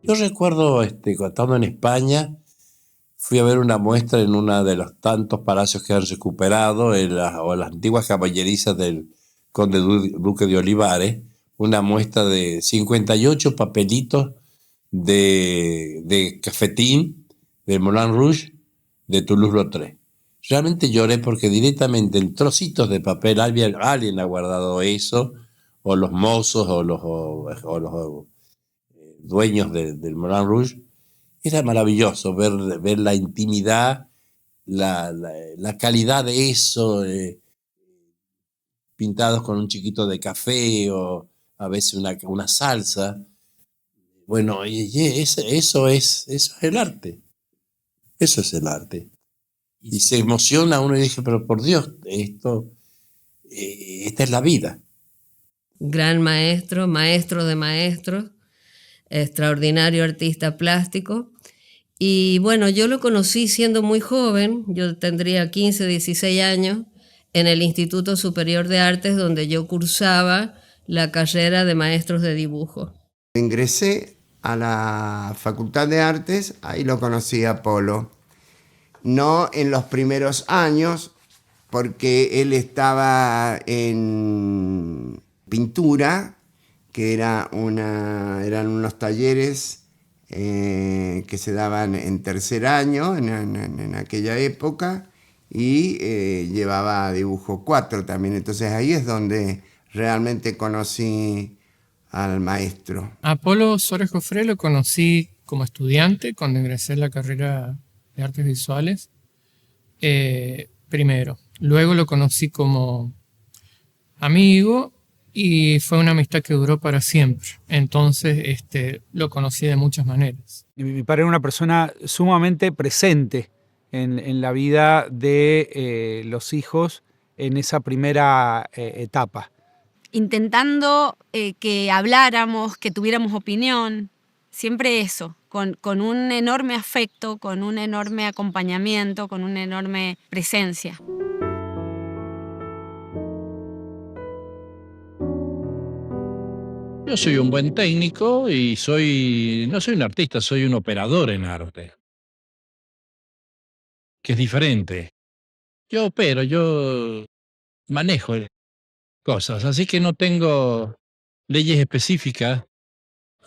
Yo recuerdo, cuando estando en España, fui a ver una muestra en uno de los tantos palacios que han recuperado, o las antiguas caballerizas del conde duque de Olivares, una muestra de 58 papelitos de cafetín de Moulin Rouge de Toulouse-Lautrec. Realmente lloré porque directamente en trocitos de papel alguien ha guardado eso, o los mozos o los dueños del Moulin Rouge. Era maravilloso ver la intimidad, la calidad de eso, pintados con un chiquito de café o a veces una salsa. Bueno, eso es el arte. Eso es el arte. Y se emociona uno y dice, pero por Dios, esta es la vida. Gran maestro, maestro de maestros, extraordinario artista plástico. Y bueno, yo lo conocí siendo muy joven, yo tendría 15, 16 años, en el Instituto Superior de Artes, donde yo cursaba la carrera de maestros de dibujo. Ingresé a la Facultad de Artes, ahí lo conocí a Polo. No en los primeros años, porque él estaba en pintura, que eran unos talleres que se daban en tercer año, en aquella época, y llevaba dibujo 4 también. Entonces ahí es donde realmente conocí al maestro. A Polo Suárez Jofré lo conocí como estudiante cuando ingresé en la carrera de artes visuales, primero. Luego lo conocí como amigo y fue una amistad que duró para siempre. Entonces lo conocí de muchas maneras. Mi padre era una persona sumamente presente en la vida de los hijos en esa primera etapa. Intentando que habláramos, que tuviéramos opinión, siempre eso, con un enorme afecto, con un enorme acompañamiento, con una enorme presencia. Yo soy un buen técnico y no soy un artista, soy un operador en arte, que es diferente. Yo opero, yo manejo cosas, así que no tengo leyes específicas,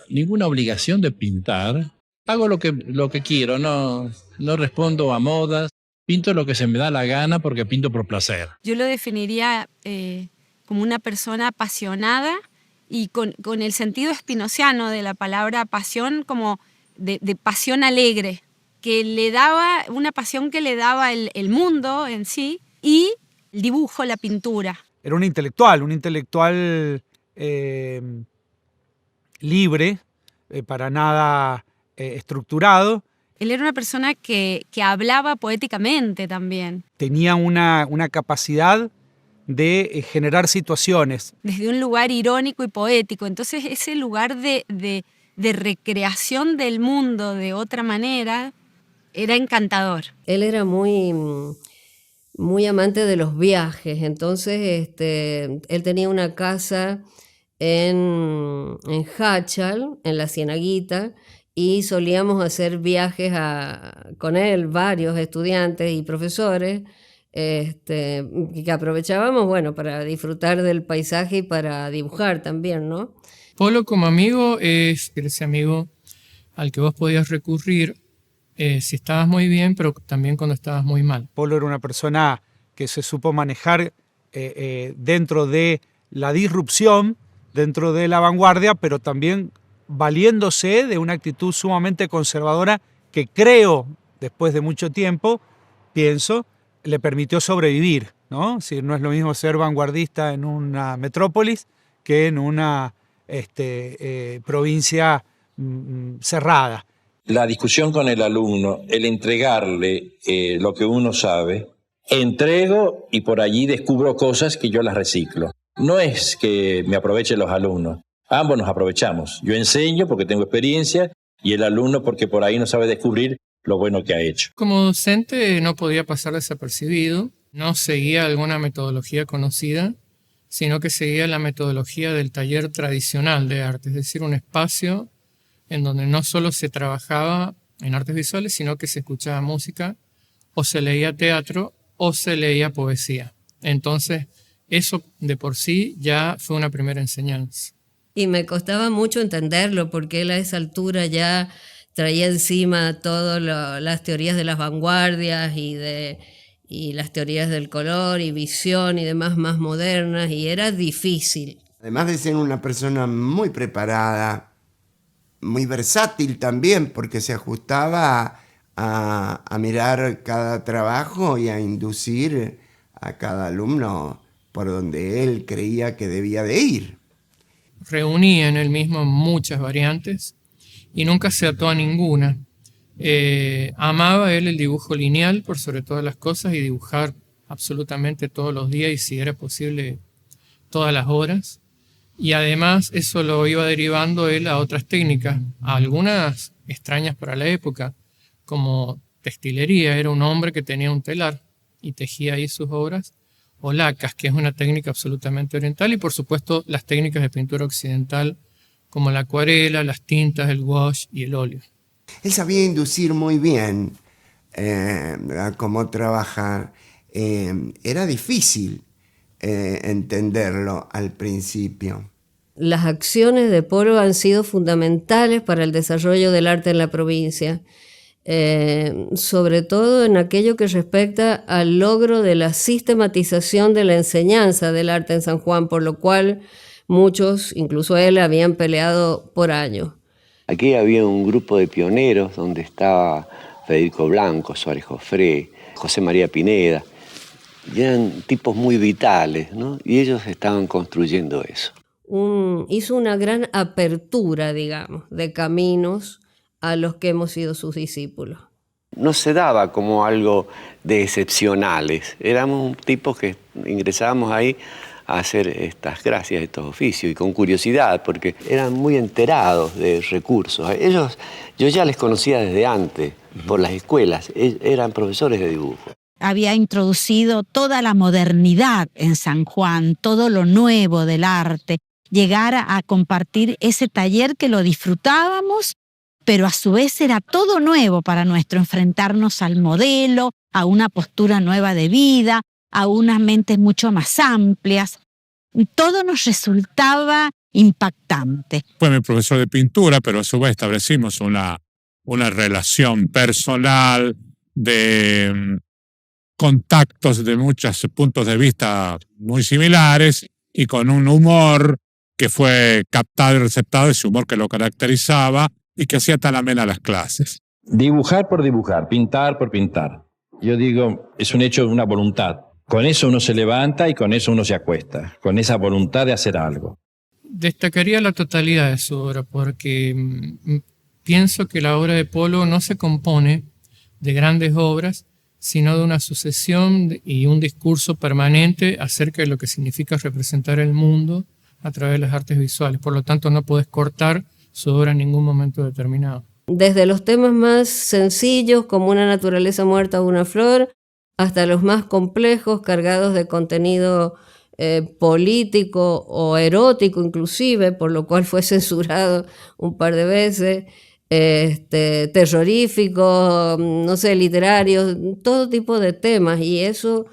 ninguna obligación de pintar. Hago lo que quiero, no respondo a modas, pinto lo que se me da la gana porque pinto por placer. Yo lo definiría como una persona apasionada y con el sentido spinoziano de la palabra pasión, como de pasión alegre, que le daba una pasión que le daba el mundo en sí y el dibujo, la pintura. Era un intelectual libre, para nada estructurado. Él era una persona que hablaba poéticamente también. Tenía una capacidad de generar situaciones. Desde un lugar irónico y poético. Entonces ese lugar de recreación del mundo de otra manera era encantador. Él era muy amante de los viajes, entonces él tenía una casa en Hachal, en la Cienaguita, y solíamos hacer viajes con él, varios estudiantes y profesores, que aprovechábamos, bueno, para disfrutar del paisaje y para dibujar también, ¿no? Polo como amigo es ese amigo al que vos podías recurrir si estabas muy bien, pero también cuando estabas muy mal. Polo era una persona que se supo manejar dentro de la disrupción, dentro de la vanguardia, pero también valiéndose de una actitud sumamente conservadora que creo, después de mucho tiempo, pienso, le permitió sobrevivir, ¿no? Si no es lo mismo ser vanguardista en una metrópolis que en una provincia cerrada. La discusión con el alumno, el entregarle lo que uno sabe, entrego y por allí descubro cosas que yo las reciclo. No es que me aprovechen los alumnos, ambos nos aprovechamos. Yo enseño porque tengo experiencia y el alumno porque por ahí no sabe descubrir lo bueno que ha hecho. Como docente no podía pasar desapercibido, no seguía alguna metodología conocida, sino que seguía la metodología del taller tradicional de arte, es decir, un espacio en donde no solo se trabajaba en artes visuales, sino que se escuchaba música, o se leía teatro, o se leía poesía. Entonces, eso de por sí ya fue una primera enseñanza. Y me costaba mucho entenderlo porque él a esa altura ya traía encima todas las teorías de las vanguardias y las teorías del color y visión y demás más modernas, y era difícil. Además de ser una persona muy preparada, muy versátil también, porque se ajustaba a mirar cada trabajo y a inducir a cada alumno por donde él creía que debía de ir. Reunía en él mismo muchas variantes y nunca se ató a ninguna. Amaba él el dibujo lineal por sobre todas las cosas y dibujar absolutamente todos los días y si era posible todas las horas. Y además eso lo iba derivando él a otras técnicas, a algunas extrañas para la época, como textilería. Era un hombre que tenía un telar y tejía ahí sus obras, o lacas, que es una técnica absolutamente oriental, y por supuesto las técnicas de pintura occidental como la acuarela, las tintas, el wash y el óleo. Él sabía inducir muy bien a cómo trabajar. Era difícil entenderlo al principio. Las acciones de Polo han sido fundamentales para el desarrollo del arte en la provincia, sobre todo en aquello que respecta al logro de la sistematización de la enseñanza del arte en San Juan, por lo cual muchos, incluso él, habían peleado por años. Aquí había un grupo de pioneros donde estaba Federico Blanco, Suárez Jofré, José María Pineda, y eran tipos muy vitales, ¿no? Y ellos estaban construyendo eso. Hizo una gran apertura, digamos, de caminos a los que hemos sido sus discípulos. No se daba como algo de excepcionales, éramos tipos que ingresábamos ahí a hacer estas gracias, estos oficios, y con curiosidad, porque eran muy enterados de recursos. Yo ya les conocía desde antes, por las escuelas, eran profesores de dibujo. Había introducido toda la modernidad en San Juan, todo lo nuevo del arte, llegar a compartir ese taller que lo disfrutábamos, pero a su vez era todo nuevo para nuestro enfrentarnos al modelo, a una postura nueva de vida, a unas mentes mucho más amplias. Todo nos resultaba impactante. Fue mi profesor de pintura, pero a su vez establecimos una relación personal de contactos de muchos puntos de vista muy similares y con un humor que fue captado y receptado, ese humor que lo caracterizaba y que hacía tan amena las clases. Dibujar por dibujar, pintar por pintar. Yo digo, es un hecho de una voluntad. Con eso uno se levanta y con eso uno se acuesta, con esa voluntad de hacer algo. Destacaría la totalidad de su obra porque pienso que la obra de Polo no se compone de grandes obras, sino de una sucesión y un discurso permanente acerca de lo que significa representar el mundo a través de las artes visuales. Por lo tanto, no puedes cortar su obra en ningún momento determinado. Desde los temas más sencillos, como una naturaleza muerta o una flor, hasta los más complejos, cargados de contenido político o erótico inclusive, por lo cual fue censurado un par de veces, terroríficos, no sé, literarios, todo tipo de temas, y eso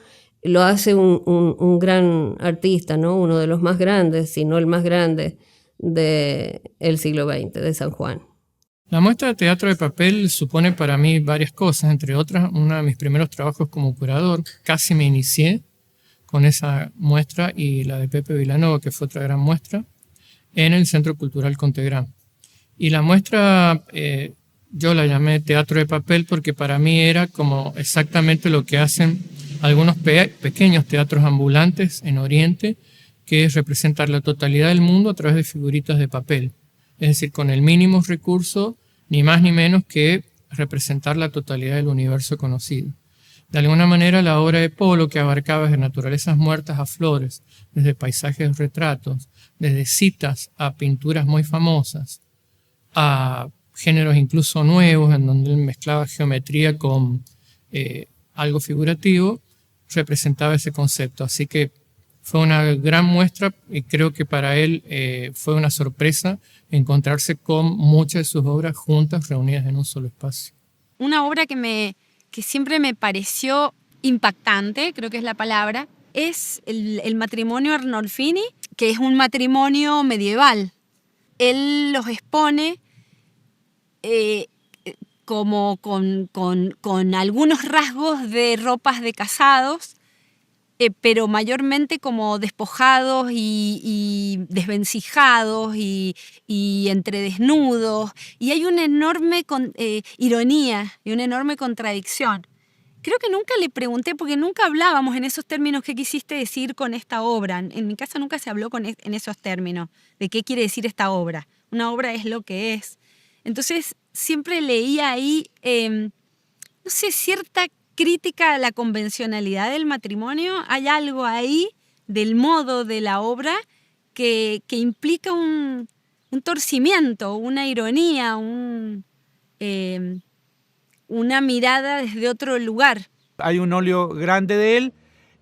lo hace un gran artista, ¿no? Uno de los más grandes, si no el más grande del siglo XX, de San Juan. La muestra de teatro de papel supone para mí varias cosas, entre otras, uno de mis primeros trabajos como curador. Casi me inicié con esa muestra y la de Pepe Vilanova, que fue otra gran muestra, en el Centro Cultural Contegrán. Y la muestra, yo la llamé teatro de papel porque para mí era como exactamente lo que hacen algunos pequeños teatros ambulantes en Oriente, que es representar la totalidad del mundo a través de figuritas de papel. Es decir, con el mínimo recurso, ni más ni menos que representar la totalidad del universo conocido. De alguna manera, la obra de Polo, que abarcaba desde naturalezas muertas a flores, desde paisajes retratos, desde citas a pinturas muy famosas, a géneros incluso nuevos, en donde él mezclaba geometría con algo figurativo, representaba ese concepto. Así que Fue una gran muestra y creo que para él fue una sorpresa encontrarse con muchas de sus obras juntas, reunidas en un solo espacio. Una obra que siempre me pareció impactante, creo que es la palabra, es el matrimonio Arnolfini, que es un matrimonio medieval. Él los expone como con algunos rasgos de ropas de casados, pero mayormente como despojados y desvencijados y entre desnudos. Y hay una enorme ironía y una enorme contradicción. Creo que nunca le pregunté, porque nunca hablábamos en esos términos, qué quisiste decir con esta obra. En mi casa nunca se habló en esos términos, de qué quiere decir esta obra. Una obra es lo que es. Entonces siempre leía ahí, no sé, cierta crítica a la convencionalidad del matrimonio. Hay algo ahí del modo de la obra que implica un torcimiento, una ironía, una mirada desde otro lugar. Hay un óleo grande de él,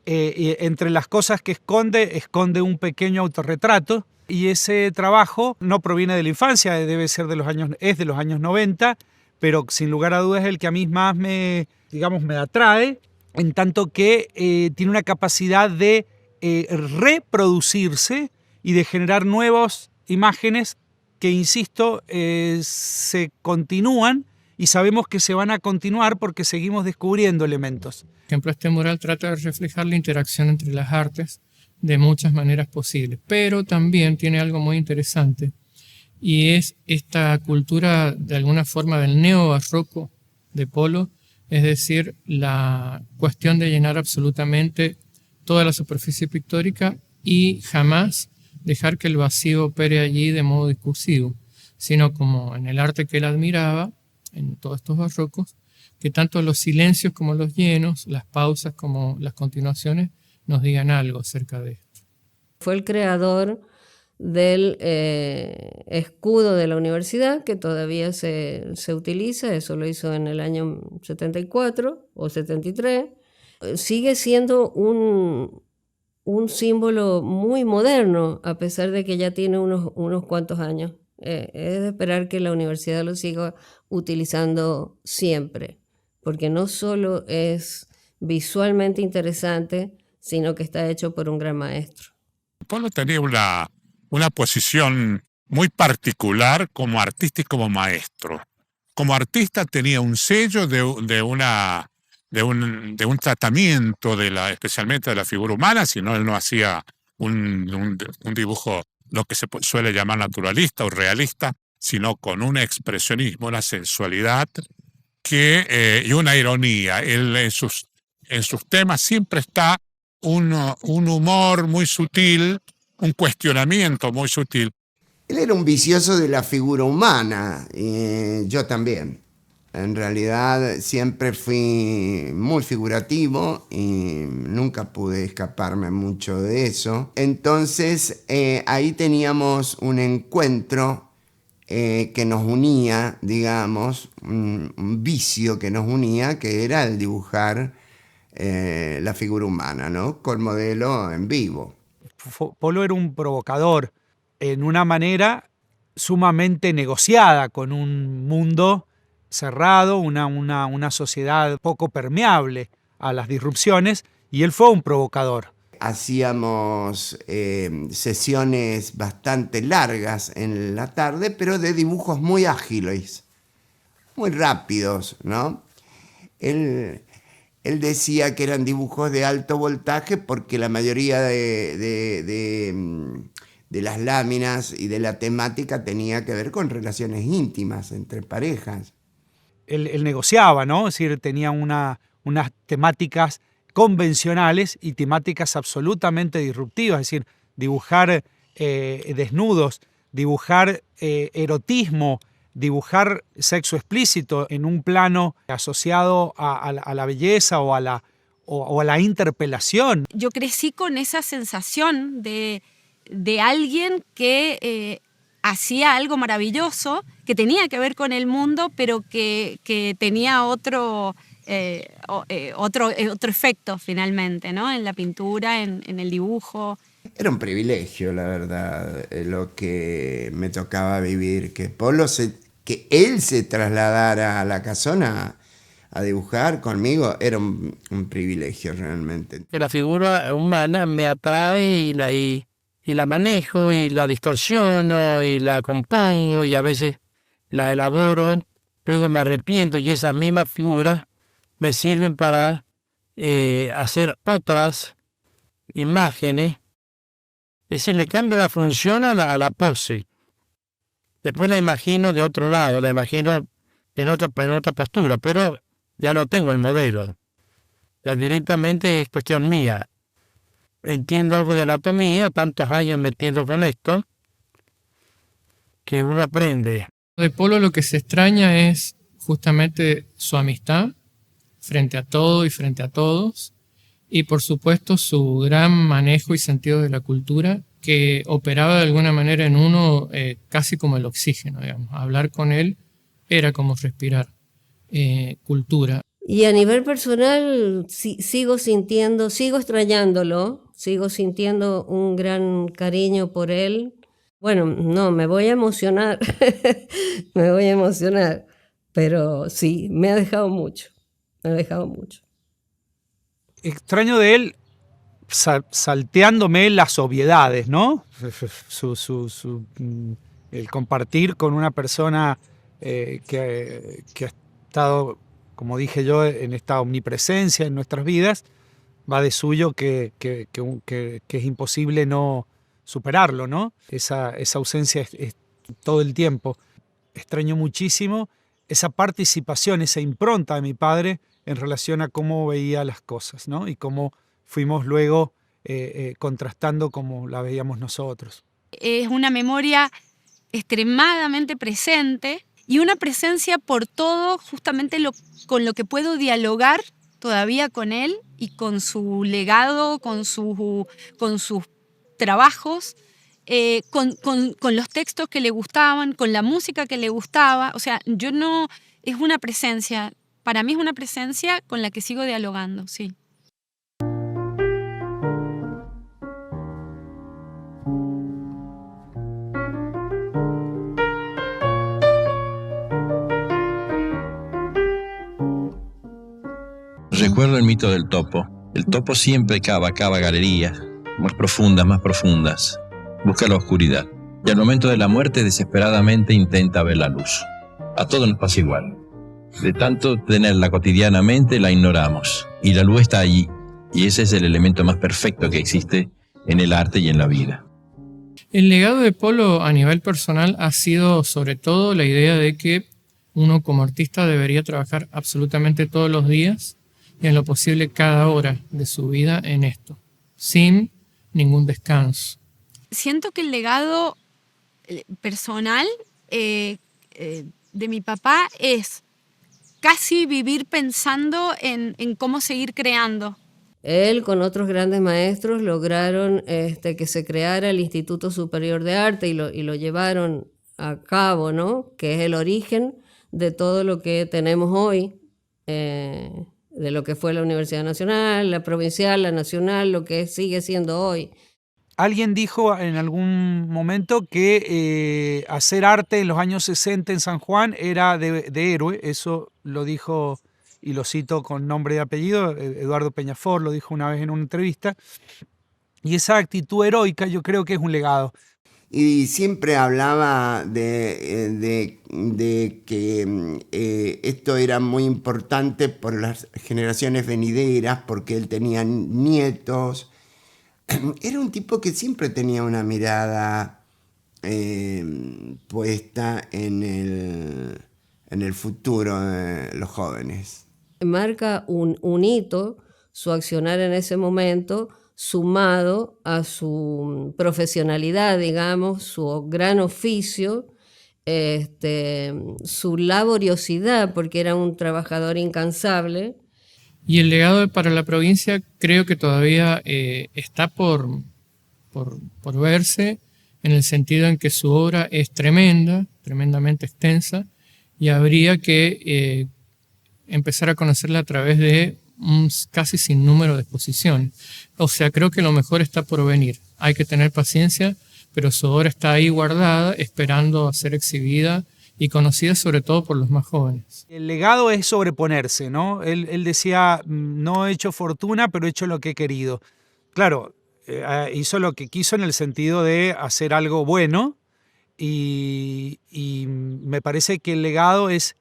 y entre las cosas que esconde un pequeño autorretrato, y ese trabajo no proviene de la infancia, es de los años 90, pero sin lugar a dudas es el que a mí más me atrae, en tanto que tiene una capacidad de reproducirse y de generar nuevas imágenes que, insisto, se continúan y sabemos que se van a continuar porque seguimos descubriendo elementos. Por ejemplo, este mural trata de reflejar la interacción entre las artes de muchas maneras posibles, pero también tiene algo muy interesante, y es esta cultura de alguna forma del neobarroco de Polo, es decir, la cuestión de llenar absolutamente toda la superficie pictórica y jamás dejar que el vacío opere allí de modo discursivo, sino como en el arte que él admiraba, en todos estos barrocos, que tanto los silencios como los llenos, las pausas como las continuaciones, nos digan algo acerca de esto. Fue el creador del escudo de la universidad, que todavía se utiliza. Eso lo hizo en el año 74 o 73. Sigue siendo un símbolo muy moderno, a pesar de que ya tiene unos cuantos años. Es de esperar que la universidad lo siga utilizando siempre, porque no solo es visualmente interesante, sino que está hecho por un gran maestro. Polo tenía una posición muy particular como artista y como maestro. Como artista tenía un sello de un tratamiento especialmente de la figura humana, si no él no hacía un dibujo lo que se suele llamar naturalista o realista, sino con un expresionismo, una sensualidad y una ironía. Él en sus temas siempre está un humor muy sutil, un cuestionamiento muy sutil. Él era un vicioso de la figura humana, y yo también. En realidad siempre fui muy figurativo y nunca pude escaparme mucho de eso. Entonces ahí teníamos un encuentro que nos unía, digamos, un vicio que nos unía, que era el dibujar la figura humana, ¿no? Con modelo en vivo. Polo era un provocador en una manera sumamente negociada con un mundo cerrado, una sociedad poco permeable a las disrupciones, y él fue un provocador. Hacíamos sesiones bastante largas en la tarde, pero de dibujos muy ágiles, muy rápidos, ¿no? Él decía que eran dibujos de alto voltaje porque la mayoría de las láminas y de la temática tenía que ver con relaciones íntimas entre parejas. Él negociaba, ¿no? Es decir, tenía unas temáticas convencionales y temáticas absolutamente disruptivas, es decir, dibujar desnudos, dibujar erotismo, dibujar sexo explícito en un plano asociado a la belleza o a la interpelación. Yo crecí con esa sensación de alguien que hacía algo maravilloso, que tenía que ver con el mundo, pero que tenía otro otro efecto finalmente, ¿no? En la pintura, en el dibujo. Era un privilegio, la verdad, lo que me tocaba vivir, que que él se trasladara a la casona a dibujar conmigo, era un privilegio realmente. Que la figura humana me atrae y la manejo y la distorsiono y la acompaño y a veces la elaboro, luego me arrepiento y esas mismas figuras me sirven para hacer otras imágenes. Es decir, le cambio la función a la pose. Después la imagino de otro lado, la imagino en otra postura, pero ya no tengo el modelo. Ya directamente es cuestión mía. Entiendo algo de anatomía, tantos años metiendo con esto, que uno aprende. De Polo lo que se extraña es justamente su amistad frente a todo y frente a todos, y por supuesto su gran manejo y sentido de la cultura, que operaba de alguna manera en uno casi como el oxígeno, digamos. Hablar con él era como respirar cultura. Y a nivel personal sigo extrañándolo, sigo sintiendo un gran cariño por él. Bueno, no, me voy a emocionar, pero sí, me ha dejado mucho. Extraño de él salteándome las obviedades, ¿no? El compartir con una persona que ha estado, como dije yo, en esta omnipresencia en nuestras vidas, va de suyo que es imposible no superarlo, ¿no? Esa ausencia es todo el tiempo. Extraño muchísimo esa participación, esa impronta de mi padre en relación a cómo veía las cosas, ¿no? Y cómo fuimos luego contrastando como la veíamos nosotros. Es una memoria extremadamente presente y una presencia por todo, justamente con lo que puedo dialogar todavía con él y con su legado, con sus trabajos, con los textos que le gustaban, con la música que le gustaba. O sea, es una presencia, para mí es una presencia con la que sigo dialogando, sí. Recuerdo el mito del topo. El topo siempre cava galerías más profundas. Busca la oscuridad. Y al momento de la muerte desesperadamente intenta ver la luz. A todos nos pasa igual. De tanto tenerla cotidianamente la ignoramos. Y la luz está allí. Y ese es el elemento más perfecto que existe en el arte y en la vida. El legado de Polo a nivel personal ha sido sobre todo la idea de que uno como artista debería trabajar absolutamente todos los días y en lo posible cada hora de su vida en esto, sin ningún descanso. Siento que el legado personal de mi papá es casi vivir pensando en cómo seguir creando. Él con otros grandes maestros lograron que se creara el Instituto Superior de Arte y lo llevaron a cabo, ¿no? Que es el origen de todo lo que tenemos hoy, de lo que fue la Universidad Nacional, la Provincial, la Nacional, lo que sigue siendo hoy. Alguien dijo en algún momento que hacer arte en los años 60 en San Juan era de héroe. Eso lo dijo, y lo cito con nombre y apellido, Eduardo Peñafort lo dijo una vez en una entrevista. Y esa actitud heroica yo creo que es un legado. Y siempre hablaba de que esto era muy importante por las generaciones venideras, porque él tenía nietos. Era un tipo que siempre tenía una mirada puesta en el futuro de los jóvenes. Marca un hito su accionar en ese momento, sumado a su profesionalidad, digamos, su gran oficio, su laboriosidad, porque era un trabajador incansable. Y el legado para la provincia creo que todavía está por verse, en el sentido en que su obra es tremendamente extensa, y habría que empezar a conocerla a través de un casi sin número de exposiciones. O sea, creo que lo mejor está por venir. Hay que tener paciencia, pero su obra está ahí guardada, esperando a ser exhibida y conocida sobre todo por los más jóvenes. El legado es sobreponerse, ¿no? Él decía, no he hecho fortuna, pero he hecho lo que he querido. Claro, hizo lo que quiso en el sentido de hacer algo bueno y me parece que el legado es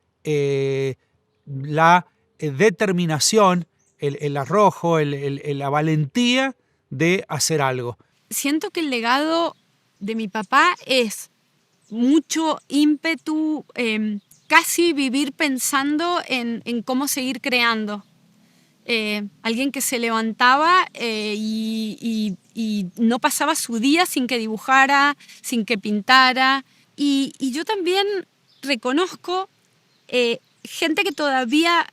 la determinación, el arrojo, la valentía de hacer algo. Siento que el legado de mi papá es mucho ímpetu, casi vivir pensando en cómo seguir creando. Alguien que se levantaba y no pasaba su día sin que dibujara, sin que pintara. Y yo también reconozco gente que todavía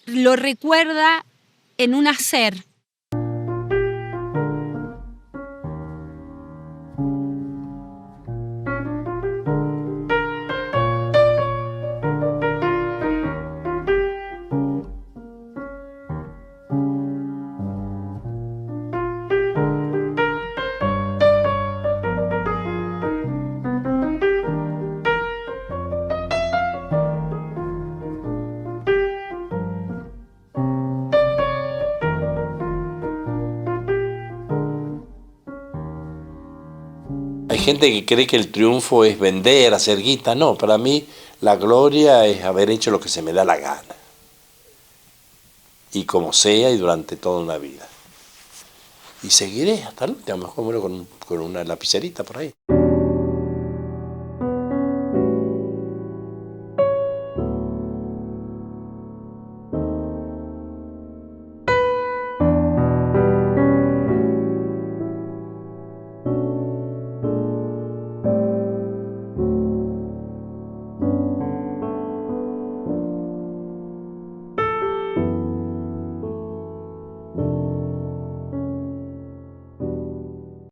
lo recuerda en un hacer. Hay gente que cree que el triunfo es vender, hacer guita. No, para mí la gloria es haber hecho lo que se me da la gana. Y como sea y durante toda una vida. Y seguiré hasta el último, a lo mejor muero con una lapicerita por ahí.